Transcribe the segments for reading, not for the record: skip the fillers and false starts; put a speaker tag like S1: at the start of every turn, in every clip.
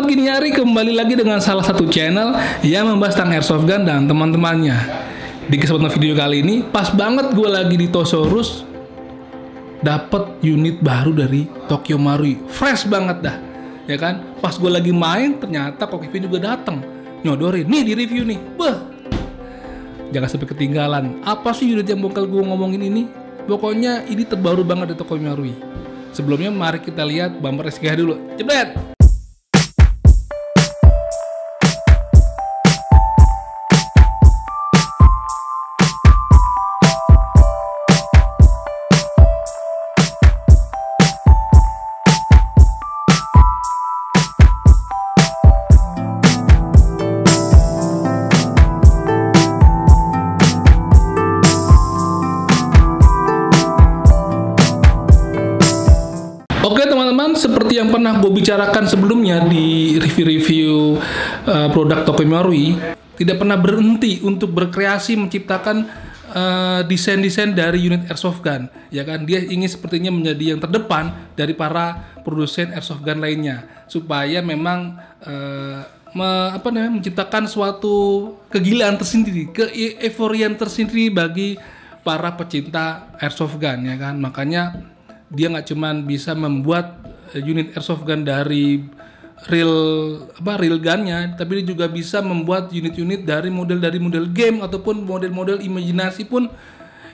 S1: gini hari kembali lagi dengan salah satu channel yang membahas tentang airsoft gun dan teman-temannya. Di kesempatan video kali ini, pas banget gue lagi di Tosaurus, dapet unit baru dari Tokyo Marui, fresh banget dah, ya kan? Pas gue lagi main, ternyata Kok Kevin juga datang, nyodorin, nih di review nih, jangan sampai ketinggalan. Apa sih unit yang bakal gue ngomongin ini? Pokoknya ini terbaru banget dari Tokyo Marui. Sebelumnya mari kita lihat bumper SKH dulu. Jebret! Oke teman-teman, seperti yang pernah gue bicarakan sebelumnya di review-review produk Tokyo Marui, tidak pernah berhenti untuk berkreasi menciptakan desain-desain dari unit airsoft gun, ya kan? Dia ingin sepertinya menjadi yang terdepan dari para produsen airsoft gun lainnya, supaya memang menciptakan suatu kegilaan tersendiri, keeuforian tersendiri bagi para pecinta airsoft gun, ya kan? Makanya dia nggak cuman bisa membuat unit airsoft gun dari real gunnya, tapi dia juga bisa membuat unit-unit dari model game ataupun model-model imajinasi pun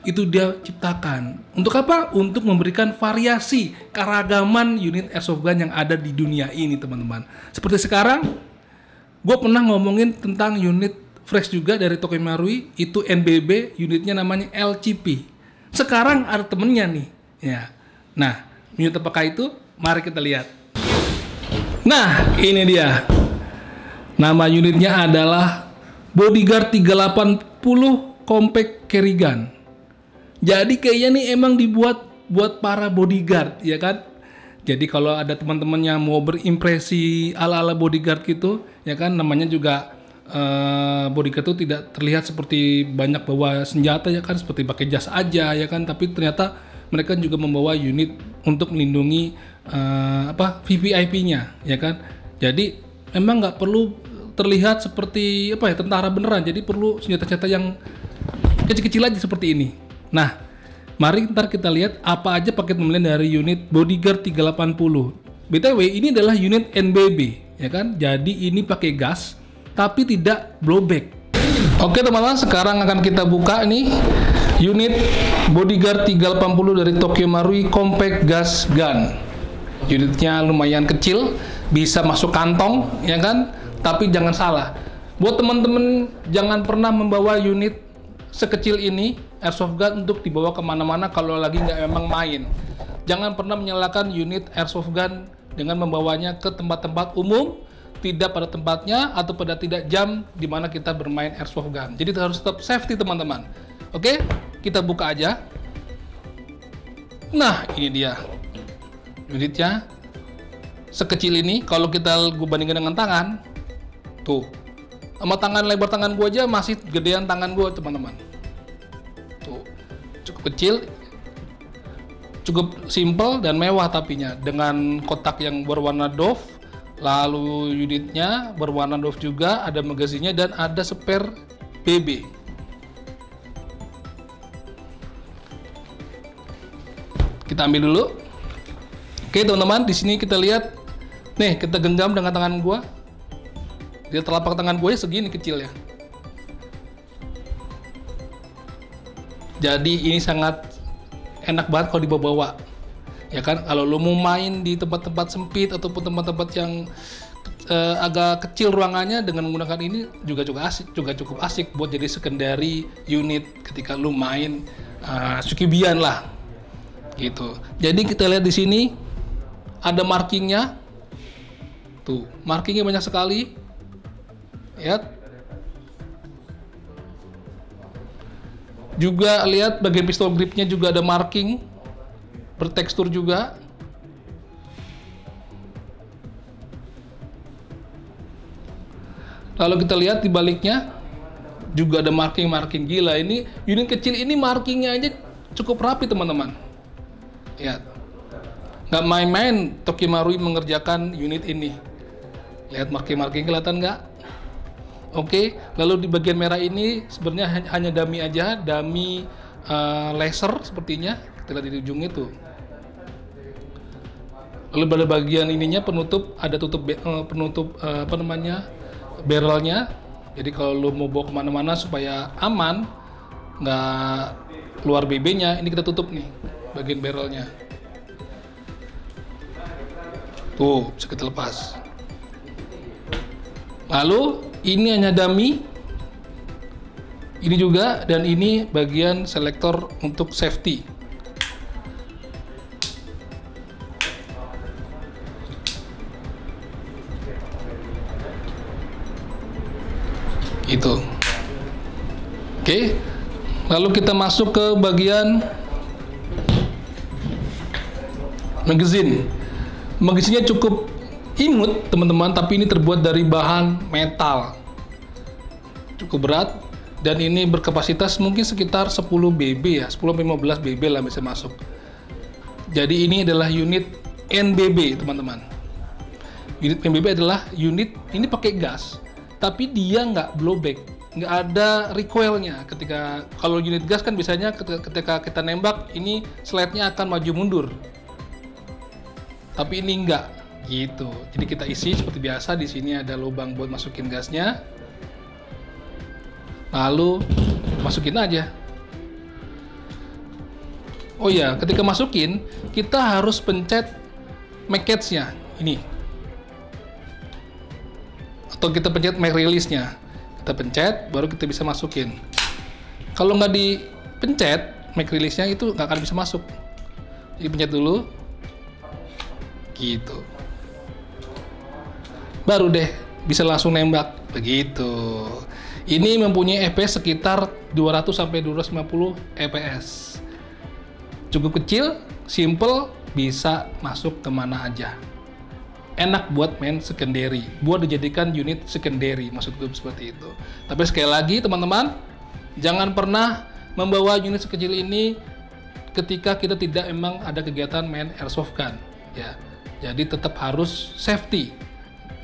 S1: itu dia ciptakan. Untuk apa? Untuk memberikan variasi keragaman unit airsoft gun yang ada di dunia ini, teman-teman. Seperti sekarang, gue pernah ngomongin tentang unit fresh juga dari Tokyo Marui, itu NBB, unitnya namanya LCP. Sekarang ada temennya nih, ya. Nah, unit apakah itu? Mari kita lihat. Nah, ini dia. Nama unitnya adalah Bodyguard 380 Compact Carry Gun. Jadi kayaknya nih emang dibuat buat para bodyguard, ya kan? Jadi kalau ada teman-teman yang mau berimpresi ala-ala bodyguard gitu, ya kan, namanya juga bodyguard itu tidak terlihat seperti banyak bawa senjata, ya kan, seperti pakai jas aja, ya kan, tapi ternyata mereka juga membawa unit untuk melindungi VVIP-nya, ya kan. Jadi memang nggak perlu terlihat seperti tentara beneran. Jadi perlu senjata-senjata yang kecil-kecil aja seperti ini. Nah, mari ntar kita lihat apa aja paket pembelian dari unit Bodyguard 380. BTW ini adalah unit NBB, ya kan. Jadi ini pakai gas tapi tidak blowback. Oke teman-teman, sekarang akan kita buka nih unit Bodyguard 380 dari Tokyo Marui Compact Gas Gun. Unitnya lumayan kecil, bisa masuk kantong, ya kan? Tapi jangan salah, buat teman-teman jangan pernah membawa unit sekecil ini airsoft gun untuk dibawa kemana-mana kalau lagi nggak emang main. Jangan pernah menyalakan unit airsoft gun dengan membawanya ke tempat-tempat umum, tidak pada tempatnya atau pada tidak jam di mana kita bermain airsoft gun. Jadi harus tetap safety teman-teman. Oke, kita buka aja. Nah, ini dia unitnya. Sekecil ini, kalau kita bandingkan dengan tangan, tuh, sama tangan lebar tangan gue aja masih gedean tangan gue, teman-teman. Tuh, cukup kecil, cukup simple dan mewah tapinya, dengan kotak yang berwarna doff. Lalu unitnya berwarna doff juga, ada magazinnya dan ada spare BB. Kita ambil dulu. Oke teman-teman, di sini kita lihat, nih kita genggam dengan tangan gua. Dia telapak tangan gue segini kecil ya. Jadi ini sangat enak banget kalau dibawa-bawa, ya kan? Kalau lo mau main di tempat-tempat sempit ataupun tempat-tempat yang agak kecil ruangannya, dengan menggunakan ini juga cukup asik buat jadi secondary unit ketika lo main sukibian lah. Gitu. Jadi kita lihat di sini ada markingnya, tuh markingnya banyak sekali, ya. Juga lihat bagian pistol gripnya juga ada marking, bertekstur juga. Lalu kita lihat di baliknya juga ada marking gila. Ini unit kecil ini markingnya aja cukup rapi teman-teman. Ya, nggak main-main Tokyo Marui mengerjakan unit ini. Lihat marking kelihatan nggak? Oke, lalu di bagian merah ini sebenarnya hanya dummy aja, dummy laser sepertinya. Kita lihat di ujung itu. Lalu pada bagian ininya penutup, ada penutup barrelnya. Jadi kalau lu mau bawa kemana-mana supaya aman, nggak keluar BB-nya, ini kita tutup nih bagian barrelnya. Tuh, bisa kita lepas. Lalu ini hanya dummy, ini juga, dan ini bagian selektor untuk safety. Itu. Oke. Lalu kita masuk ke bagian magazine. Magazinnya cukup imut, teman-teman, tapi ini terbuat dari bahan metal. Cukup berat, dan ini berkapasitas mungkin sekitar 10 BB ya, 10-15 BB lah bisa masuk. Jadi ini adalah unit NBB, teman-teman. Unit NBB adalah unit ini pakai gas, tapi dia nggak blowback, nggak ada recoilnya. Ketika kalau unit gas kan biasanya ketika kita nembak ini slide-nya akan maju mundur, tapi ini enggak gitu. Jadi kita isi seperti biasa. Di sini ada lubang buat masukin gasnya, lalu masukin aja. Oh ya, ketika masukin kita harus pencet mag catch-nya ini, atau kita pencet mag release-nya. Kita pencet, baru kita bisa masukin. Kalau nggak dipencet mag release-nya itu nggak akan bisa masuk. Jadi pencet dulu, gitu. Baru deh bisa langsung nembak, begitu. Ini mempunyai FPS sekitar 200-250 FPS. Cukup kecil, simple, bisa masuk kemana aja. Enak buat main secondary, buat dijadikan unit secondary, maksud gue seperti itu. Tapi sekali lagi teman-teman, jangan pernah membawa unit sekecil ini ketika kita tidak emang ada kegiatan main airsoft gun, ya. Jadi tetap harus safety,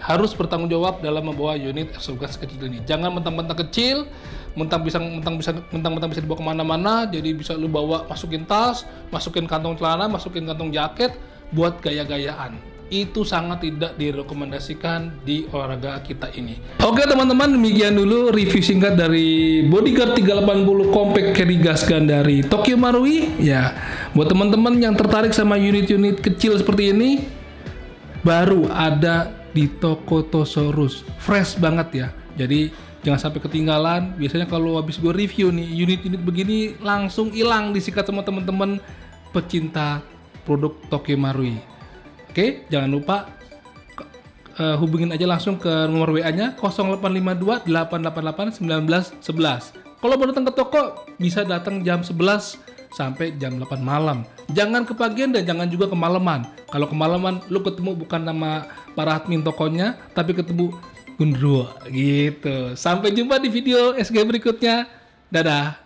S1: harus bertanggung jawab dalam membawa unit airsoft gun sekecil ini. Jangan mentang-mentang kecil, mentang-mentang bisa dibawa kemana-mana, jadi bisa lu bawa, masukin tas, masukin kantong celana, masukin kantong jaket, buat gaya-gayaan. Itu sangat tidak direkomendasikan di olahraga kita ini. Oke teman-teman, demikian dulu review singkat dari Bodyguard 380 Compact Carry Gas Gun dari Tokyo Marui. Ya, buat teman-teman yang tertarik sama unit-unit kecil seperti ini, baru ada di toko Tosaurus, fresh banget ya. Jadi jangan sampai ketinggalan. Biasanya kalau habis gue review nih unit-unit begini langsung hilang, disikat sama teman-teman pecinta produk Tokyo Marui. Oke, jangan lupa hubungin aja langsung ke nomor WA-nya 0852 888 1911. Kalau mau datang ke toko bisa datang jam 11 sampai jam 8 malam. Jangan kepagian dan jangan juga kemalaman. Kalau kemalaman lu ketemu bukan nama para admin tokonya, tapi ketemu gundurwo gitu. Sampai jumpa di video SG berikutnya. Dadah.